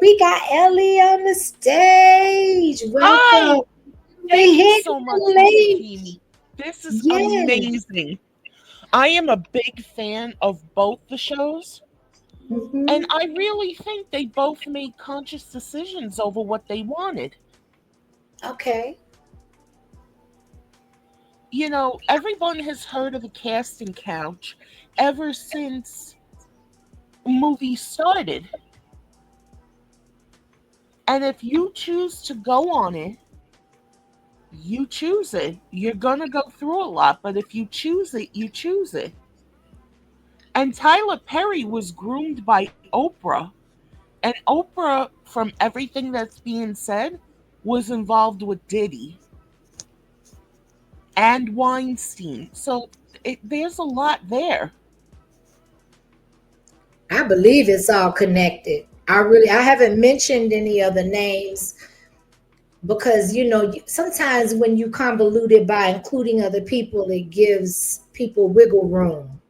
We got Ellie on the stage. Hi, Welcome. thank We you hit so much, the Miss link. Akemi. This is Yes. amazing. I am a big fan of both the shows, and Hmm. I really think they both made conscious decisions over what they wanted. Okay. Everyone has heard of the casting couch ever since movies started. And if you choose to go on it, you choose it. You're going to go through a lot, but if you choose it, you choose it. And Tyler Perry was groomed by Oprah. And Oprah, from everything that's being said, was involved with Diddy and Weinstein. So there's a lot there. I believe it's all connected. I haven't mentioned any other names because sometimes when you convolute it by including other people, it gives people wiggle room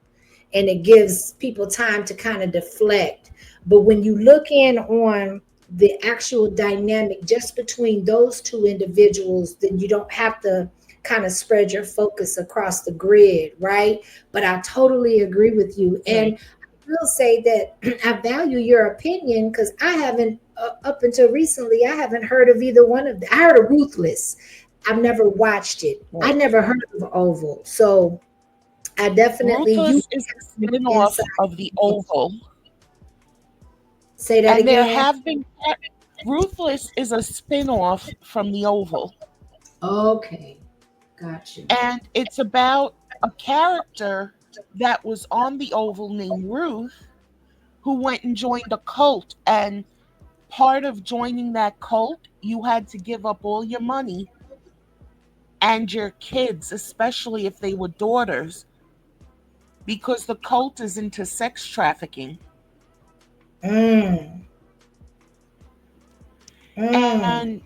and it gives people time to kind of deflect. But when you look in on the actual dynamic just between those two individuals, then you don't have to kind of spread your focus across the grid, right? But I totally agree with you. Right. And I will say that I value your opinion because I haven't, up until recently, I haven't heard of either one of them. I heard of Ruthless. I've never watched it. I Right. never heard of Oval. So I definitely you Ruthless is a have spin-off insight. of The Oval. Say that And there again. have been Ruthless is a spin-off from The Oval. Okay, got you. And it's about a character that was on The Oval named Ruth who went and joined a cult. And part of joining that cult, you had to give up all your money and your kids, especially if they were daughters, because the cult is into sex trafficking. Mm, mm, And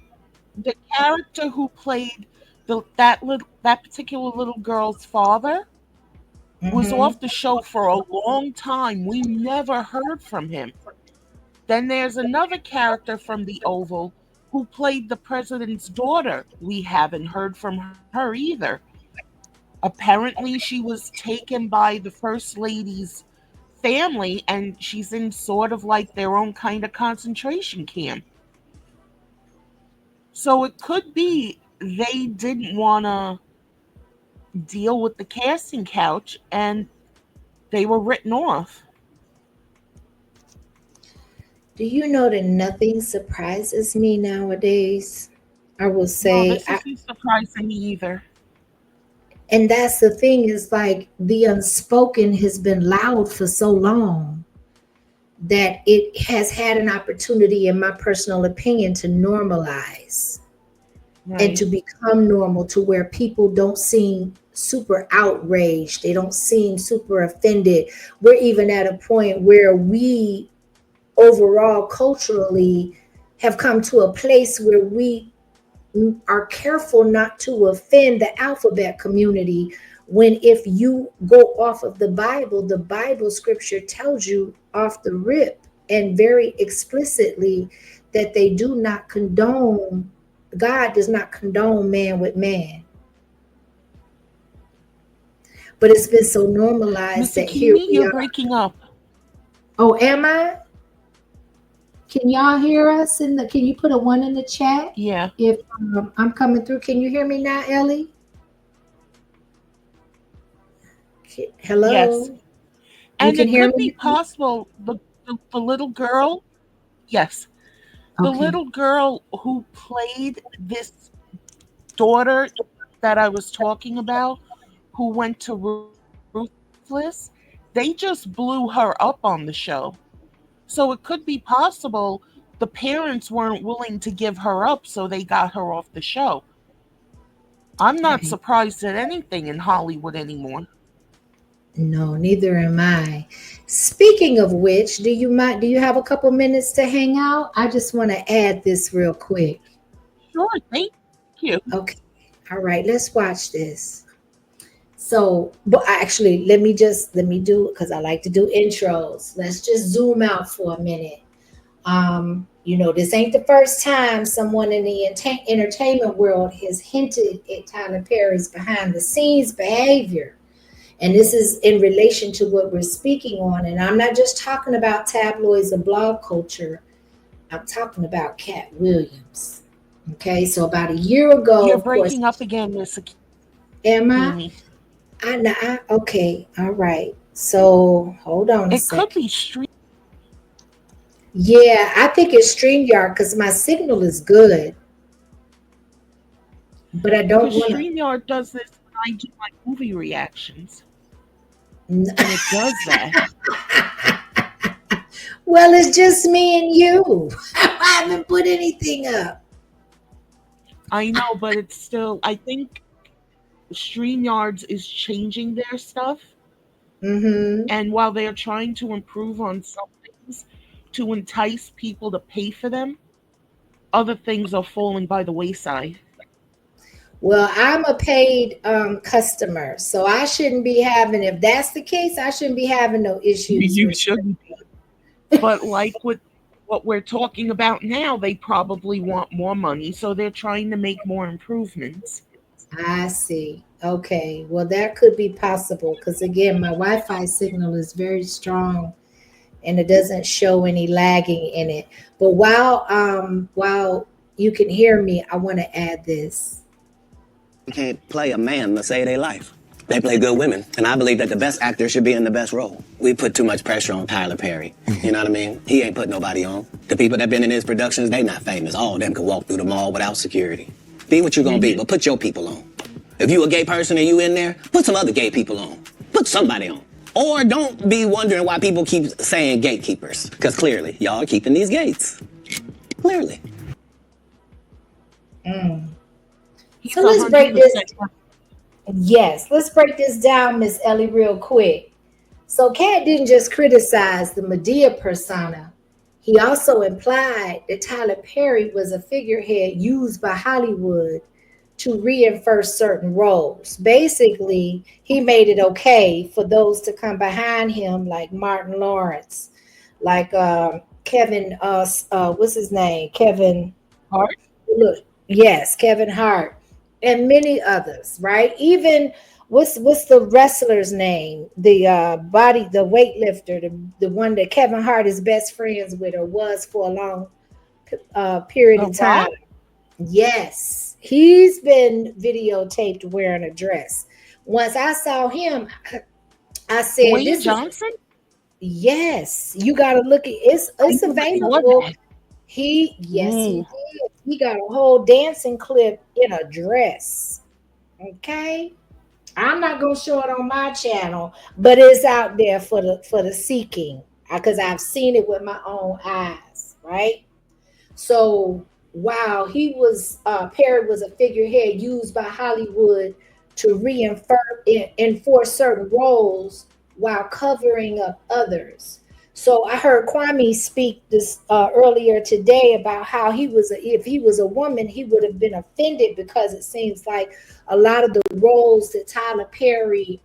the character who played that particular little girl's father was mm-hmm. off the show for a long time. We never heard from him. Then there's another character from The Oval who played the president's daughter. We haven't heard from her either. Apparently, she was taken by the first lady's family and she's in sort of like their own kind of concentration camp. So it could be they didn't want to deal with the casting couch and they were written off. Do you know that nothing surprises me nowadays? I will Well, say, this isn't surprising either. and that's the thing is like the unspoken has been loud for so long that it has had an opportunity, in my personal opinion, to normalize and Right. to become normal to where people don't seem super outraged. They don't seem super offended. We're even at a point where we overall culturally have come to a place where we are careful not to offend the alphabet community when if you go off of the Bible scripture tells you off the rip and very explicitly that they do not condone, God does not condone man with man. But it's been so normalized Miss that here Akemi, we you're are. breaking up. Oh, am I? Can y'all hear us? Can you put a one in the chat Yeah. if I'm coming through? Can you hear me now, Ellie? Yes. Hello, you And can it hear could be me now? possible the little girl, yes, the Okay. little girl who played this daughter that I was talking about, who went to Ruthless, they just blew her up on the show. So it could be possible the parents weren't willing to give her up, so they got her off the show. I'm not Right. surprised at anything in Hollywood anymore. No, neither am I. Speaking of which, do you have a couple minutes to hang out? I just want to add this real quick. Sure, thank you. Okay. All right, let's watch this. So, but actually, let me do because I like to do intros. Let's just zoom out for a minute. This ain't the first time someone in the entertainment world has hinted at Tyler Perry's behind the scenes behavior. And this is in relation to what we're speaking on. And I'm not just talking about tabloids and blog culture, I'm talking about Cat Williams. Okay, so about a year ago, You're of course, breaking up again, Miss am I? Akemi. Okay, all right. So hold on a It could second. be street Yeah, I think it's StreamYard because my signal is good, but I don't because want to. StreamYard does this when I do my movie reactions, and it does that. Well, it's just me and you. I haven't put anything up. I know, but it's still. I think StreamYards is changing their stuff, Mm-hmm. and while they're trying to improve on some things to entice people to pay for them, other things are falling by the wayside. Well, I'm a paid customer, so I shouldn't be having. If that's the case, I shouldn't be having no issues You with. shouldn't. But like with what we're talking about now, they probably want more money, so they're trying to make more improvements. I see. Okay. Well, that could be possible because again, my Wi-Fi signal is very strong and it doesn't show any lagging in it. But while you can hear me, I want to add this. Can't play a man to save their life. They play good women, and I believe that the best actor should be in the best role. We put too much pressure on Tyler Perry. You know what I mean? He ain't put nobody on. The people that been in his productions, they not famous. All of them could walk through the mall without security. Be what you gonna be, but put your people on. If you a gay person and you in there, put some other gay people on. Put somebody on. Or don't be wondering why people keep saying gatekeepers, because clearly y'all are keeping these gates. Clearly. Mm. He's So a let's hundred break this. percent. Yes, let's break this down, Miss Ellie, real quick. So Cat didn't just criticize the Medea persona. He also implied that Tyler Perry was a figurehead used by Hollywood to reinforce certain roles. Basically, he made it okay for those to come behind him, like Martin Lawrence, like Kevin. What's his name? Kevin. Hard. Look, yes, Kevin Hart, and many others. Right? Even what's the wrestler's name? The weightlifter, the one that Kevin Hart is best friends with or was for a long period The of Rock, time. Yes, he's been videotaped wearing a dress. Once I saw him, I said, Dwayne "This is Johnson. yes. You got to look at I it's never saw available." that. He Ooh. did. He got a whole dancing clip in a dress. Okay, I'm not gonna show it on my channel, but it's out there for the seeking because I've seen it with my own eyes. Right. So while he was Perry was a figurehead used by Hollywood to enforce certain roles while covering up others. So I heard Kwame speak this earlier today about how if he was a woman, he would have been offended because it seems like a lot of the roles that Tyler Perry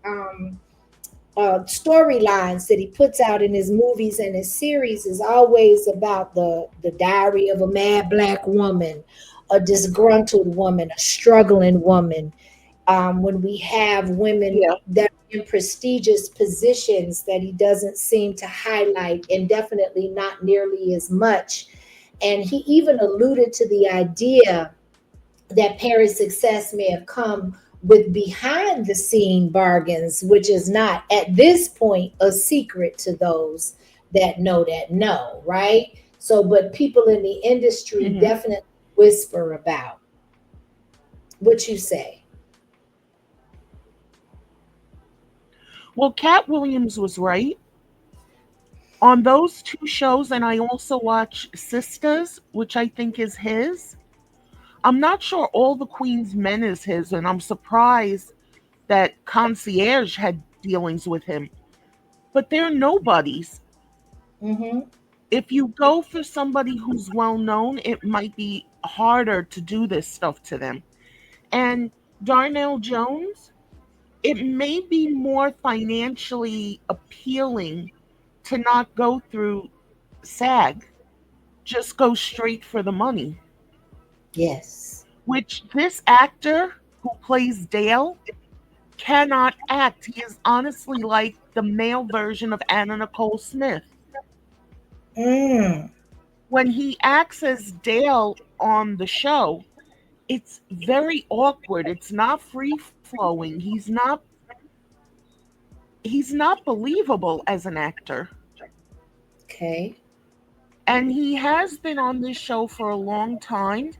storylines that he puts out in his movies and his series is always about the diary of a mad black woman, a disgruntled woman, a struggling woman. When we have women Yeah. that are in prestigious positions that he doesn't seem to highlight, and definitely not nearly as much. And he even alluded to the idea that Perry's success may have come with behind the scene bargains, which is not at this point a secret to those that know, right? So, but people in the industry Hmm. definitely whisper about what you say. Well, Cat Williams was right on those two shows, and I also watch Sisters, which I think is his. I'm not sure All the Queen's Men is his, and I'm surprised that Concierge had dealings with him. But they're nobodies. Mm-hmm. If you go for somebody who's well known, it might be harder to do this stuff to them. And Darnell Jones, it may be more financially appealing to not go through SAG just go straight for the money, Yes. which this actor who plays Dale cannot act. He is honestly like the male version of Anna Nicole Smith. Mm. When he acts as Dale on the show, it's very awkward. It's not free flowing. He's not believable as an actor. Okay. And he has been on this show for a long time,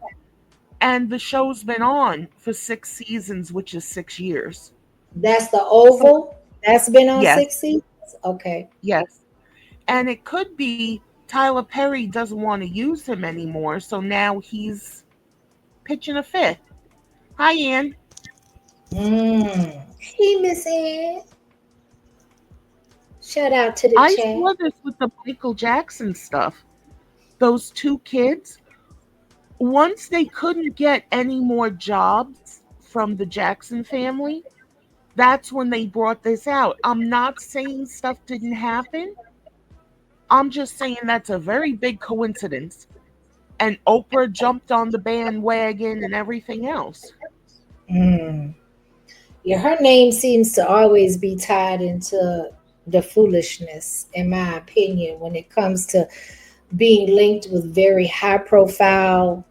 and the show's been on for 6 seasons, which is 6 years. That's the So Oval. That's been on yes, 6 seasons. Okay. yes. And it could be Tyler Perry doesn't want to use him anymore, so now he's pitching a fit. Hi, Ann. Mm. Hey, Miss Ann. Shout out to the I chat. saw this with the Michael Jackson stuff. Those two kids, once they couldn't get any more jobs from the Jackson family, that's when they brought this out. I'm not saying stuff didn't happen. I'm just saying that's a very big coincidence. And Oprah jumped on the bandwagon and everything else. Mm. Yeah, her name seems to always be tied into the foolishness, in my opinion, when it comes to being linked with very high profile,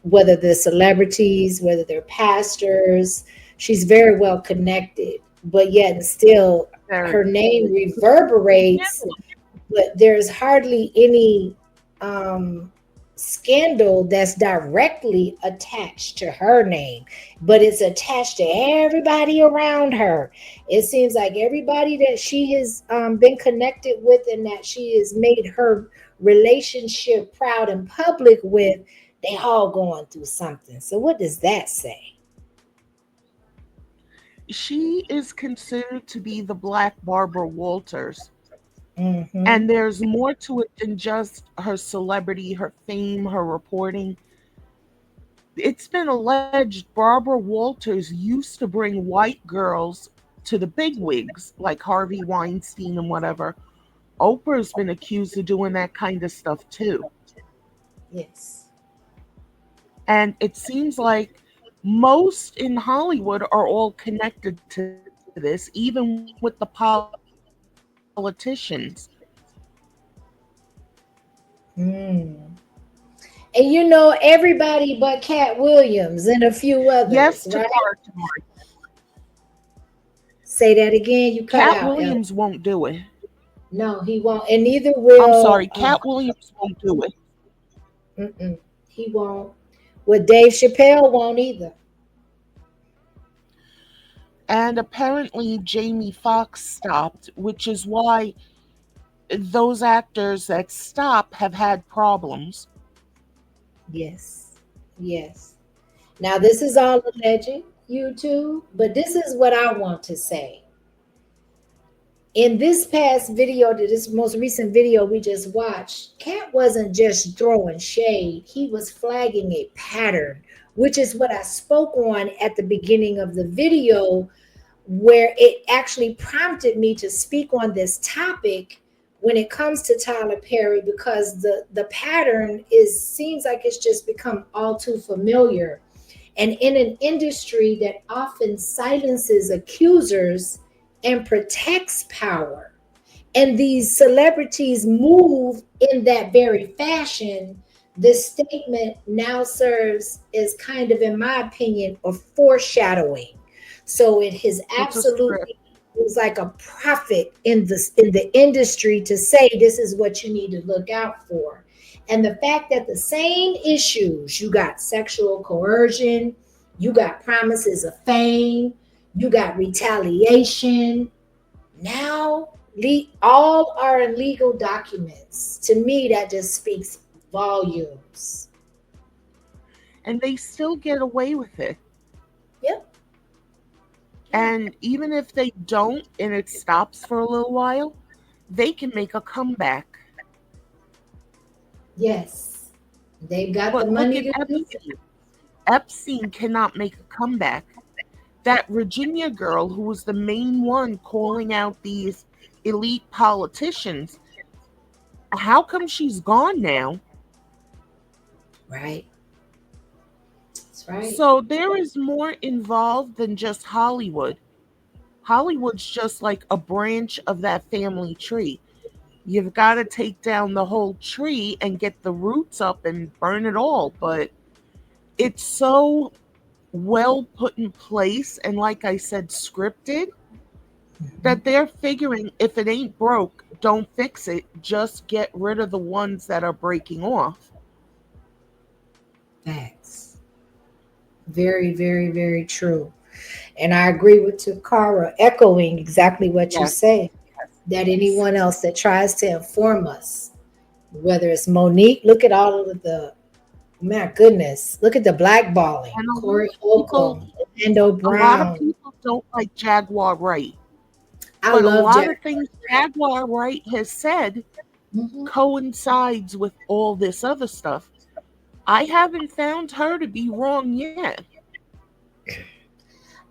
whether they're celebrities, whether they're pastors. She's very well connected, but yet and still Very. her name reverberates, but there's hardly any um, scandal that's directly attached to her name, but it's attached to everybody around her. It seems like everybody that she has been connected with and that she has made her relationship proud and public with, they all going through something. So what does that say? She is considered to be the Black Barbara Walters. Mm-hmm. And there's more to it than just her celebrity, her fame, her reporting. It's been alleged Barbara Walters used to bring white girls to the bigwigs, like Harvey Weinstein and whatever. Oprah's been accused of doing that kind of stuff too. Yes. And it seems like most in Hollywood are all connected to this, even with the politicians. Mm. And you know everybody but Cat Williams and a few Yes, others, to right? part. Say that again. You cut Cat out, Ellie. Williams won't do it. No, he won't, and neither I'm will. sorry, Cat Williams won't do it. Mm-mm, he won't. Well, Dave Chappelle won't either. And apparently Jamie Foxx stopped, which is why those actors that stop have had problems. Yes, yes. Now this is all alleged, YouTube, but this is what I want to say. In this past video, this most recent video we just watched, Cat wasn't just throwing shade, he was flagging a pattern, which is what I spoke on at the beginning of the video, where it actually prompted me to speak on this topic when it comes to Tyler Perry, because the pattern is seems like it's just become all too familiar. And in an industry that often silences accusers and protects power, and these celebrities move in that very fashion, this statement now serves as kind of, in my opinion, a foreshadowing. So it has It's a script. absolutely, it was like a prophet in the industry to say this is what you need to look out for. And the fact that the same issues, you got sexual coercion, you got promises of fame, you got retaliation, now all are in legal documents. To me, that just speaks volumes. And they still get away with it. Yep. And even if they don't and it stops for a little while, they can make a comeback. Yes. They've got the But look money at to do it. Epstein. Epstein cannot make a comeback. That Virginia girl who was the main one calling out these elite politicians, How come she's gone now? Right. That's right. So there is more involved than just Hollywood. Hollywood's just like a branch of that family tree. You've got to take down the whole tree and get the roots up and burn it all. But it's so well put in place and, like I said, scripted Mhm. that they're figuring if it ain't broke, don't fix it. Just get rid of the ones that are breaking off. Facts. Very, very, very true. And I agree with Takara, echoing exactly what you Yes, say. yes, That yes. anyone else that tries to inform us, whether it's Monique, look at all of the, my goodness, look at the blackballing. And Corey Holcomb, Orlando a lot of Brown. people don't like Jaguar Wright, I but a love lot of Jack. things Jaguar Wright has said Hmm. coincides with all this other stuff. I haven't found her to be wrong yet.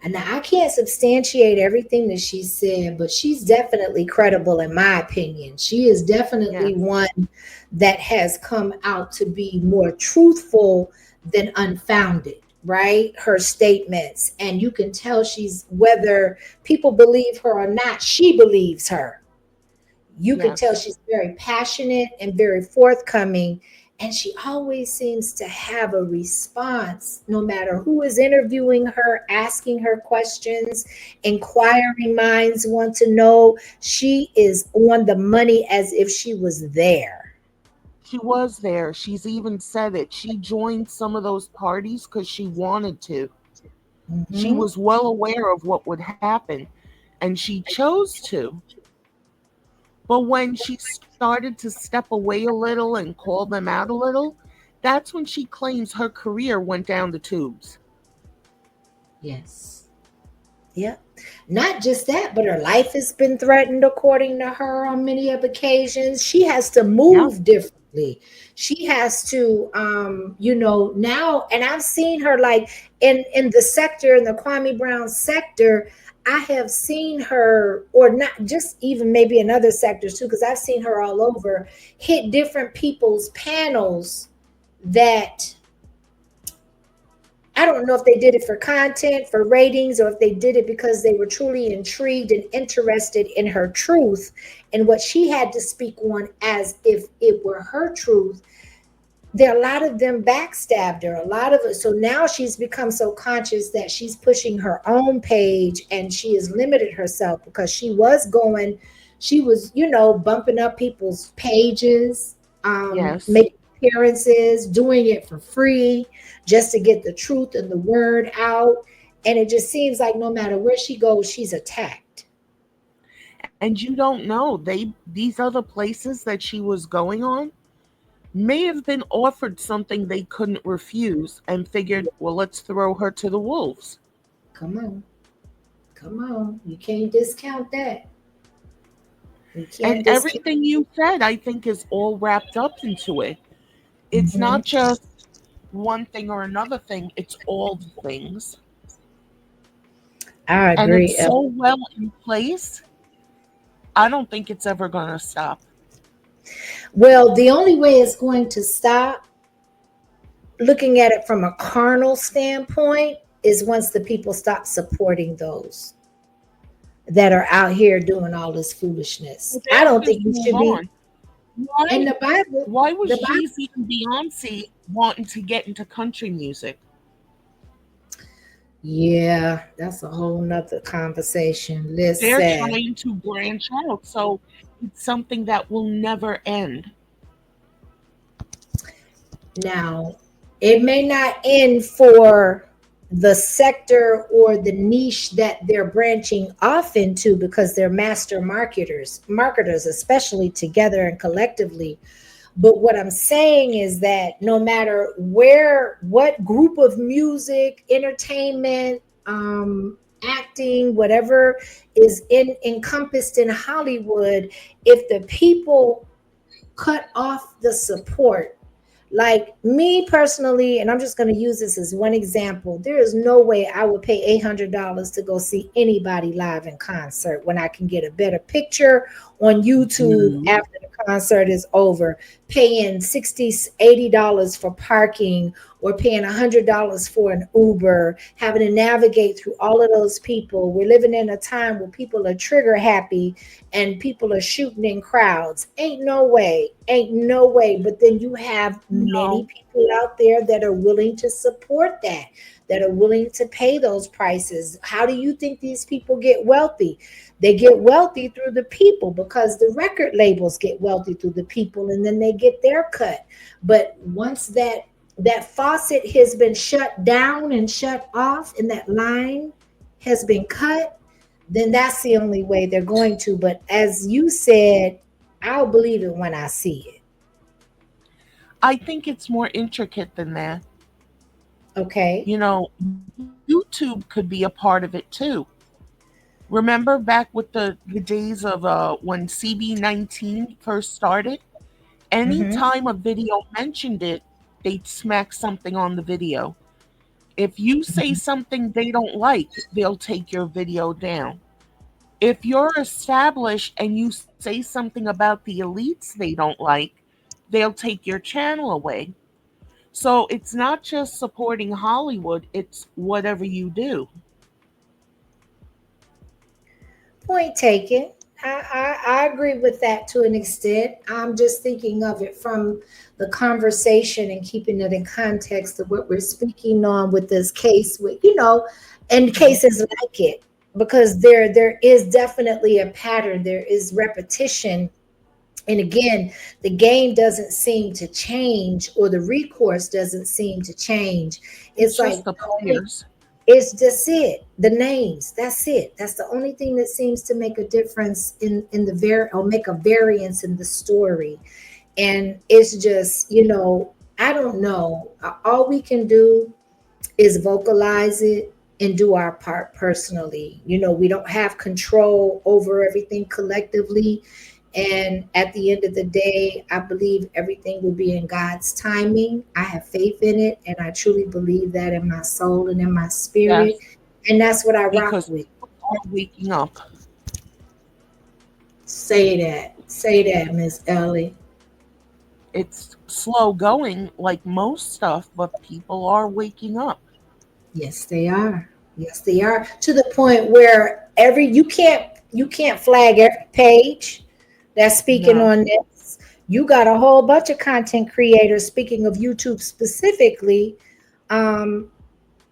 And I can't substantiate everything that she said, but she's definitely credible in my opinion. She is definitely Yes, one that has come out to be more truthful than unfounded, right? Her statements. And you can tell she's, whether people believe her or not, she believes her. You can tell yes. she's very passionate and very forthcoming, and she always seems to have a response no matter who is interviewing her, asking her questions. Inquiring minds want to know. She is on the money as if she was there. She was there. She's even said it. She joined some of those parties because she wanted to. She Hmm. was well aware of what would happen and she chose to. But when she started to step away a little and call them out a little, that's when she claims her career went down the tubes. Yes. Yep. Not just that, but her life has been threatened, according to her, on many of occasions. She has to Yeah. move differently. She has to, now, and I've seen her like in the sector, in the Kwame Brown sector. I have seen her, or not just even maybe in other sectors too, because I've seen her all over, hit different people's panels that I don't know if they did it for content, for ratings, or if they did it because they were truly intrigued and interested in her truth and what she had to speak on as if it were her truth. There, a lot of them backstabbed her. A lot of it. So now she's become so conscious that she's pushing her own page and she has limited herself because she was, bumping up people's pages, Yes. making appearances, doing it for free just to get the truth and the word out. And it just seems like no matter where she goes, she's attacked. And you don't know. These other places that she was going on may have been offered something they couldn't refuse and figured, well, let's throw her to the wolves. Come on. Come on. You can't discount that. You And can't discount. everything you said, I think, is all wrapped up into it. It's Mhm. not just one thing or another thing, it's all the things. I And it's agree. so well in place, I don't think it's ever going to stop. Well, the only way it's going to stop, looking at it from a carnal standpoint, is once the people stop supporting those that are out here doing all this foolishness. Well, I they'll don't just think you move should be on. Why? in the Bible. Why was The Bible. Jay-Z and Beyonce wanting to get into country music? Yeah, that's a whole nother conversation. They're Listen, trying to branch out, so it's something that will never end. now it may not end for the sector or the niche that they're branching off into because they're master marketers, especially together and collectively. But what I'm saying is that no matter where, what group of music, entertainment, acting, whatever is encompassed in Hollywood, if the people cut off the support, like me personally, and I'm just going to use this as one example. There is no way I would pay $800 to go see anybody live in concert when I can get a better picture on YouTube No, after the concert is over, paying 60, $80 for parking, or paying $100 for an Uber, having to navigate through all of those people. We're living in a time where people are trigger happy and people are shooting in crowds. Ain't no way. Ain't no way. But then you have many no, people out there that are willing to support that, that are willing to pay those prices. How do you think these people get wealthy? They get wealthy through the people, because the record labels get wealthy through the people, and then they get their cut. But once that faucet has been shut down and shut off, and that line has been cut, then that's the only way they're going to. But as you said, I'll believe it when I see it. I think it's more intricate than that. Okay. You know, YouTube could be a part of it too. Remember back with the days of when CB19 first started? Mm-hmm. Anytime a video mentioned it, they'd smack something on the video. If you say something they don't like, they'll take your video down. If you're established and you say something about the elites they don't like, they'll take your channel away. So it's not just supporting Hollywood, it's whatever you do. Point taken. I agree with that to an extent. I'm just thinking of it from the conversation and keeping it in context of what we're speaking on with this case, with, and cases like it, because there is definitely a pattern, there is repetition. And again, the game doesn't seem to change, or the recourse doesn't seem to change. It's It's like just the players. it's just it. The names. That's it. That's the only thing that seems to make a difference in the or make a variance in the story. And it's just, I don't know. All we can do is vocalize it and do our part personally. We don't have control over everything collectively. And at the end of the day, I believe everything will be in God's timing. I have faith in it, and I truly believe that in my soul and in my spirit. Yes, And that's what I rock because with. people are waking up. Say that. Say that, Miss Ellie. It's slow going like most stuff, but people are waking up. Yes, they are. Yes, they are. To the point where you can't flag every page that's speaking No. on this. You got a whole bunch of content creators, speaking of YouTube specifically, um,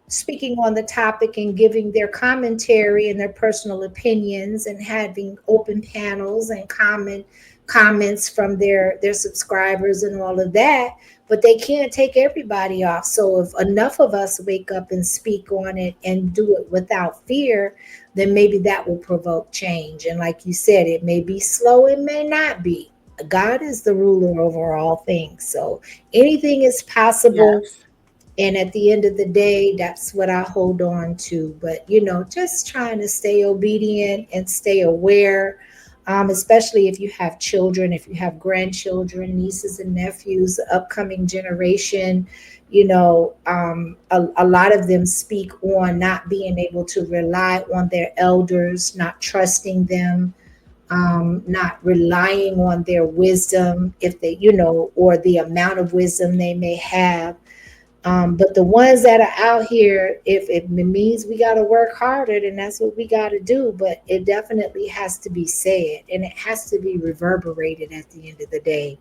speaking on the topic and giving their commentary and their personal opinions, and having open panels and comments from their subscribers and all of that. But they can't take everybody off. So if enough of us wake up and speak on it and do it without fear, then maybe that will provoke change. And like you said, it may be slow, it may not be. God is the ruler over all things, so anything is possible. Yes. And at the end of the day, that's what I hold on to. But just trying to stay obedient and stay aware, especially if you have children, if you have grandchildren, nieces and nephews, the upcoming generation. A lot of them speak on not being able to rely on their elders, not trusting them, not relying on their wisdom, if they, or the amount of wisdom they may have. But the ones that are out here, if it means we got to work harder, then that's what we got to do. But it definitely has to be said, and it has to be reverberated at the end of the day.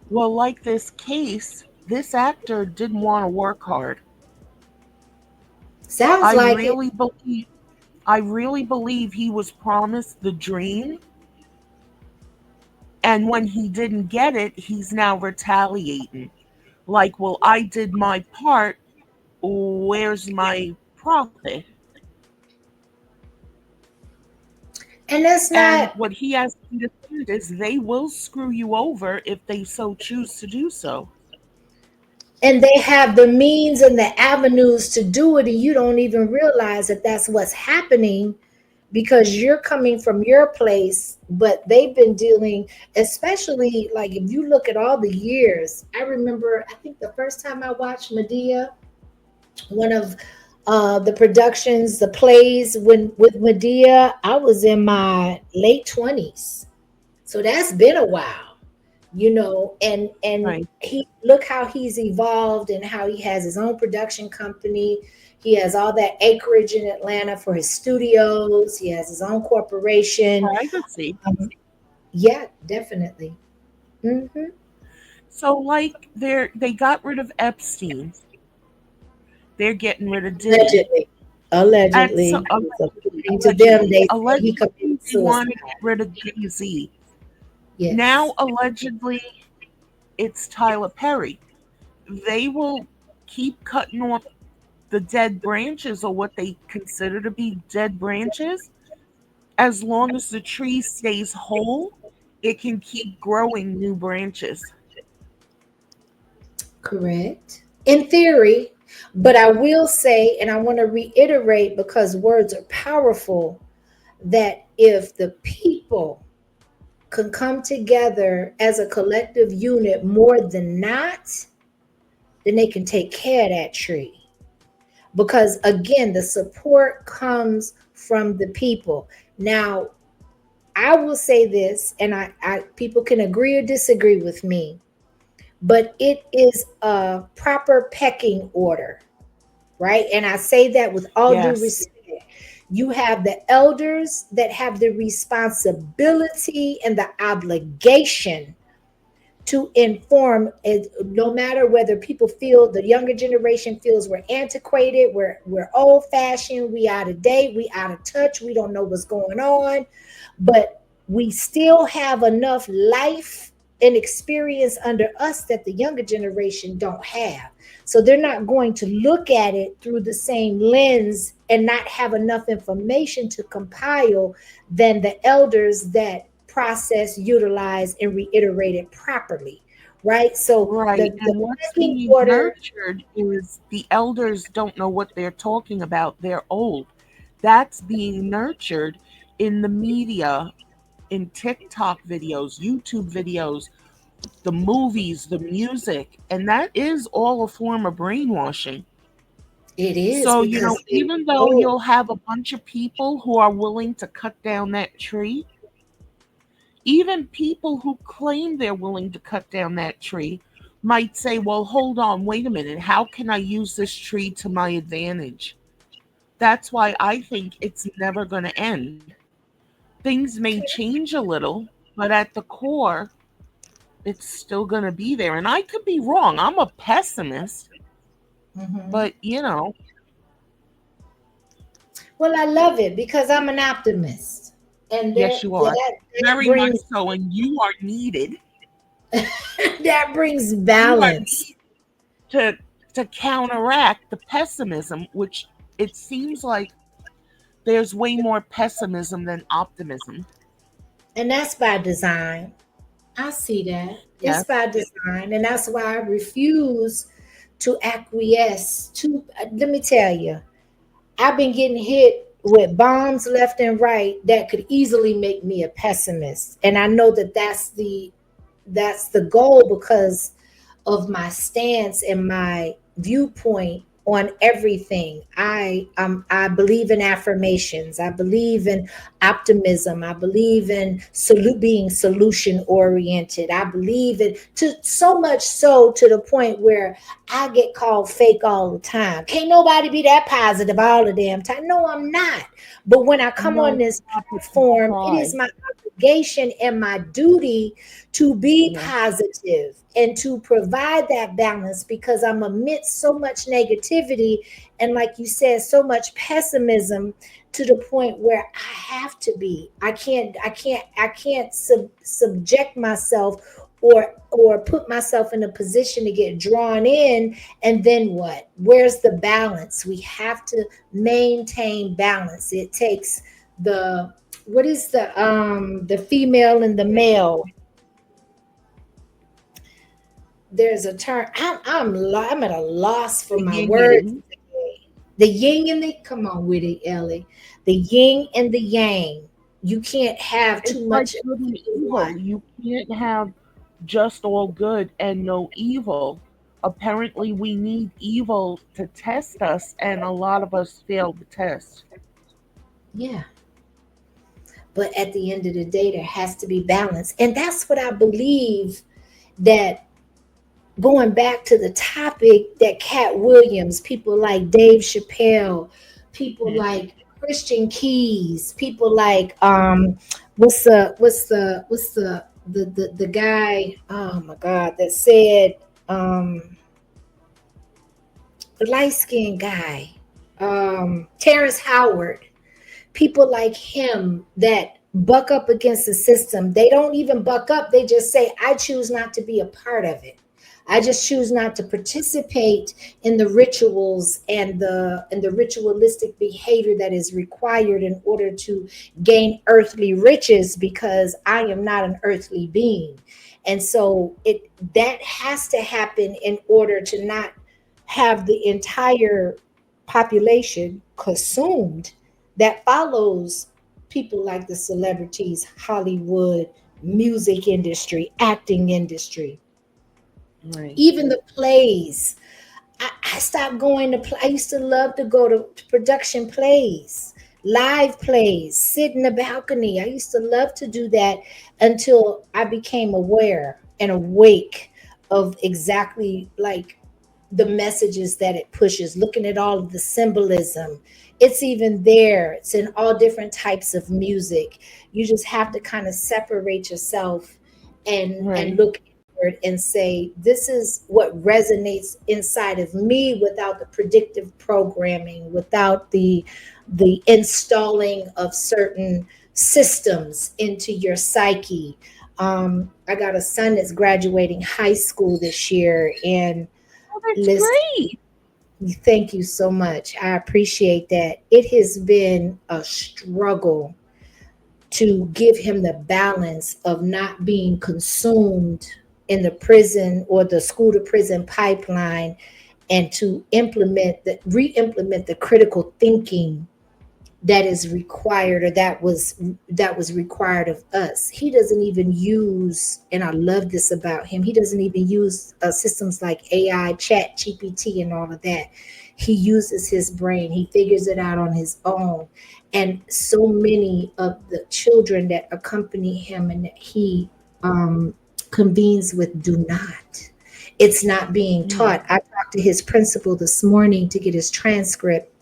Well, like this case, this actor didn't want to work hard. Sounds I like it. really believe I really believe he was promised the dream, and when he didn't get it, he's now retaliating. Like, well, I did my part, where's my profit? And that's And not, what he has to understand is they will screw you over if they so choose to do so. and they have the means and the avenues to do it, and you don't even realize that that's what's happening, because you're coming from your place. But they've been dealing, especially like if you look at all the years. I remember, I think the first time I watched Medea, one of The productions, the plays when with Medea, I was in my late 20s. So that's been a while, and Right. he look how he's evolved and how he has his own production company. He has all that acreage in Atlanta for his studios. He has his own corporation. Privacy. Yeah, definitely. Hmm. So like they got rid of Epstein. They're getting rid of Diddy. Allegedly. And Allegedly. so So allegedly, according to them, allegedly, they say he allegedly committed they want to suicide. get rid of Jay-Z. Yes. Now allegedly it's Tyler Perry. They will keep cutting off the dead branches or what they consider to be dead branches. As long as the tree stays whole, it can keep growing new branches. Correct. In theory, but I will say, and I want to reiterate because words are powerful, that if the people can come together as a collective unit more than not, then they can take care of that tree. Because again, the support comes from the people. Now, I will say this, and I people can agree or disagree with me, but it is a proper pecking order, right? And I say that with all due Yes. respect. You have the elders that have the responsibility and the obligation to inform it, no matter whether people feel the younger generation feels we're antiquated, we're old fashioned, we out of date, we out of touch, we don't know what's going on, but we still have enough life and experience under us that the younger generation don't have. So they're not going to look at it through the same lens and not have enough information to compile than the elders that process, utilize, and reiterate it properly. Right. So Right. the And what's pecking being order, nurtured is the elders don't know what they're talking about. They're old. That's being nurtured in the media, in TikTok videos, YouTube videos, the movies, the music. And that is all a form of brainwashing. it is So, because they even though know. you'll have a bunch of people who are willing to cut down that tree, even people who claim they're willing to cut down that tree might say, well, hold on, wait a minute. How can I use this tree to my advantage? That's why I think it's never going to end. Things may change a little, but at the core, it's still going to be there. And I could be wrong. I'm a pessimist, Mhm. but Well, I love it because I'm an optimist, and yes, you are. that Very much brings so. And you are needed. that brings You are balance. needed to counteract the pessimism, which it seems like there's way more pessimism than optimism. And that's by design. I see that. It's Yes. by design. And that's why I refuse to acquiesce to, let me tell you, I've been getting hit with bombs left and right that could easily make me a pessimist. And I know that that's the goal because of my stance and my viewpoint on everything. I believe in affirmations. I believe in optimism. I believe in being solution oriented. I believe in to so much so to the point where I get called fake all the time. Can't nobody be that positive all the damn time. No, I'm not. But when I come on No, this stop it. You platform, it is try. my obligation and my duty to be Yes. positive and to provide that balance because I'm amidst so much negativity and, like you said, so much pessimism to the point where I have to be. I can't subject myself or put myself in a position to get drawn in, and then what? Where's the balance? We have to maintain balance. It takes the what is the female and the male. There's a term. I'm at a loss for The my yin words yang. today. The yin and the come on with it, Ellie. The yin and the yang. You can't have It's too like much of good and either one. evil. You can't have just all good and no evil. Apparently, we need evil to test us, and a lot of us fail the test. Yeah. But at the end of the day, there has to be balance. And that's what I believe, that going back to the topic, that Cat Williams, people like Dave Chappelle, people like Christian Keys, people like what's the guy, oh my God, that said, um the light skinned guy, Terrence Howard, people like him that buck up against the system. They don't even buck up, they just say, I choose not to be a part of it. I just choose not to participate in the rituals and the ritualistic behavior that is required in order to gain earthly riches, because I am not an earthly being. And so it that has to happen in order to not have the entire population consumed, that follows people like the celebrities, Hollywood, music industry, acting industry, Right. even the plays. I stopped going to play. I used to love to go to production plays, live plays, sit in the balcony. I used to love to do that until I became aware and awake of exactly like the messages that it pushes, looking at all of the symbolism. It's even there, it's in all different types of music. You just have to kind of separate yourself and Right. look inward and say, this is what resonates inside of me, without the predictive programming, without the installing of certain systems into your psyche. I got a son that's graduating high school this year, and Oh, that's listen, great. thank you so much. I appreciate that. It has been a struggle to give him the balance of not being consumed in the prison or the school to prison pipeline, and to re-implement the critical thinking that is required, or that was required of us. He doesn't even use, and I love this about him, he doesn't even use systems like AI, chat GPT, and all of that. He uses his brain, he figures it out on his own. And so many of the children that accompany him and that he convenes with do not. It's not being Mm. taught. I talked to his principal this morning to get his transcript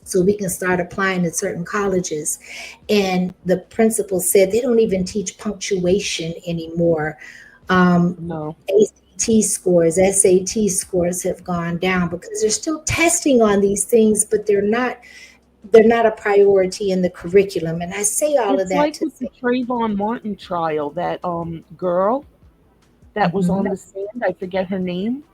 so we can start applying to certain colleges. And the principal said they don't even teach punctuation anymore. No. ACT scores, SAT scores have gone down because they're still testing on these things, but they're not a priority in the curriculum. And I say all of It's that like to with the say, Trayvon Martin trial, that girl that was mhm, on the stand, I forget her name.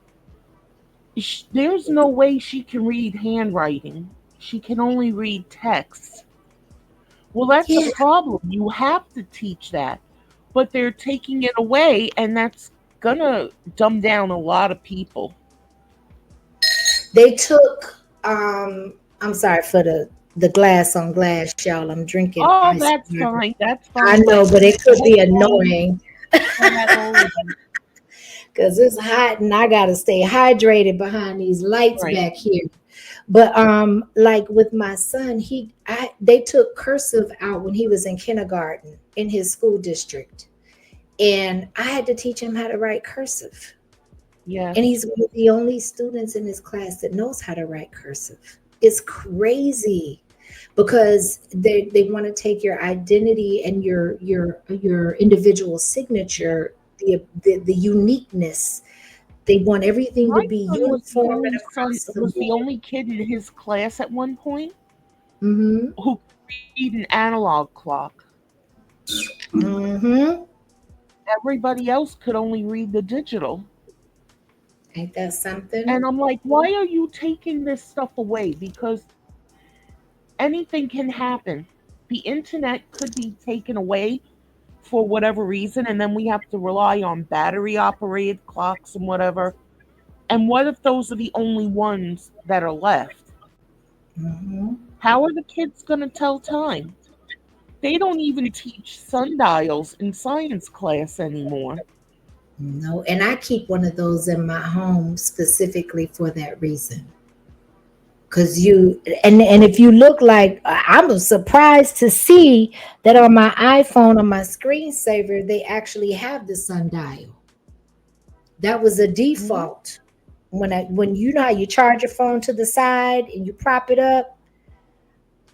There's no way she can read handwriting. She can only read text. Well, that's a yeah, problem. You have to teach that. But they're taking it away, and that's gonna dumb down a lot of people. they took. I'm sorry for the glass on glass, y'all. I'm drinking Oh, ice that's water. fine. That's I fine. But know, but it the could whole be world, annoying go ahead, all of you. because it's hot and I gotta stay hydrated behind these lights Right. back here. But like with my son, they took cursive out when he was in kindergarten in his school district, and I had to teach him how to write cursive. And Yes. he's one of the only students in his class that knows how to write cursive. It's crazy because they want to take your identity and your individual signature, the uniqueness. They want everything to My be son was the uniform and only son, across the was the board. only kid in his class at one point Mm-hmm. who could read an analog clock. Mm-hmm. Everybody else could only read the digital. Ain't that something? And I'm like, why are you taking this stuff away? Because anything can happen. The internet could be taken away for whatever reason, and then we have to rely on battery operated clocks and whatever. And what if those are the only ones that are left? Mm-hmm. How are the kids going to tell time? They don't even teach sundials in science class anymore. No, and I keep one of those in my home specifically for that reason. Cause you and if you look like I'm surprised to see that on my iPhone on my screensaver they actually have the sundial. That was a Mhm. default. When you know how you charge your phone to the side and you prop it up,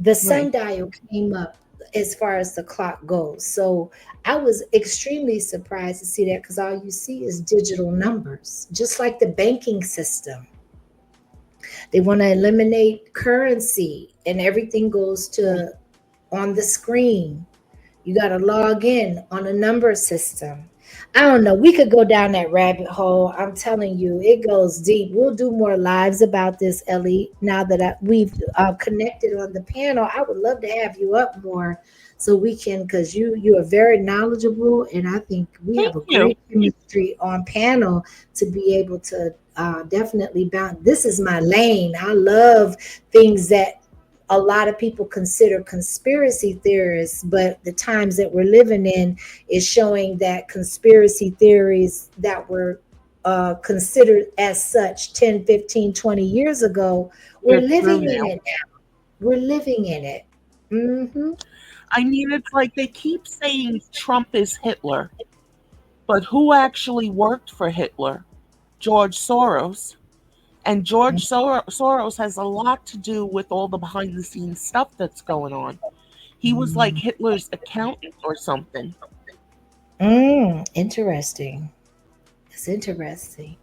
the Right. sundial came up as far as the clock goes. So I was extremely surprised to see that because all you see is digital numbers, just like the banking system. They want to eliminate currency and everything goes Right. to on the screen. You got to log in on a number system. I don't know. We could go down that rabbit hole. I'm telling you, it goes deep. We'll do more lives about this, Ellie. Now that we've connected on the panel, I would love to have you up more so we can, because you are very knowledgeable, and I think we have Thank a you. great chemistry on panel to be able to definitely bounce. This is my lane. I love things that a lot of people consider conspiracy theorists, but the times that we're living in is showing that conspiracy theories that were considered as such 10, 15, 20 years ago, we're You're true living in now. it now. We're living in it. Hmm. I mean, it's like they keep saying Trump is Hitler, but who actually worked for Hitler? George Soros. And Soros has a lot to do with all the behind the scenes stuff that's going on. He was like Hitler's accountant or something. Interesting. It's interesting.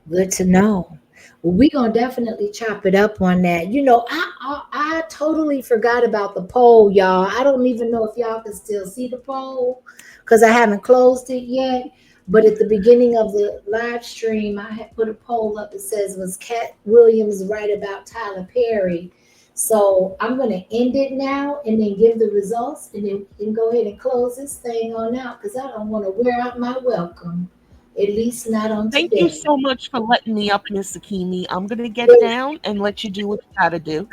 Good to know. Well, we're gonna definitely chop it up on that. I totally forgot about the poll, y'all. I don't even know if y'all can still see the poll because I haven't closed it yet. But at the beginning of the live stream, I had put a poll up that says, "Was Cat Williams right about Tyler Perry?" So I'm gonna end it now and then give the results and then we can go ahead and close this thing on out because I don't want to wear out my welcome. At least not on Thank you today. so much for letting me up, Miss Akemi. I'm going to get down and let you do what you got to do.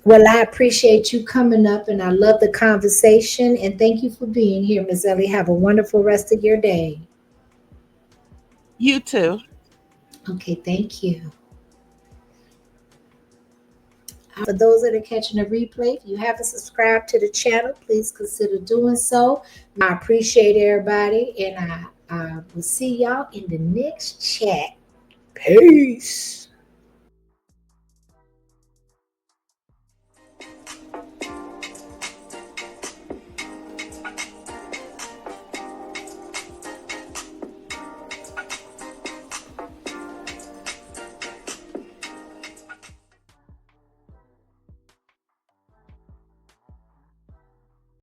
Well, I appreciate you coming up and I love the conversation. And thank you for being here, Miss Ellie. Have a wonderful rest of your day. You too. Okay, thank you. For those that are catching a replay, if you haven't subscribed to the channel, please consider doing so. I appreciate everybody, and I will see y'all in the next chat. Peace.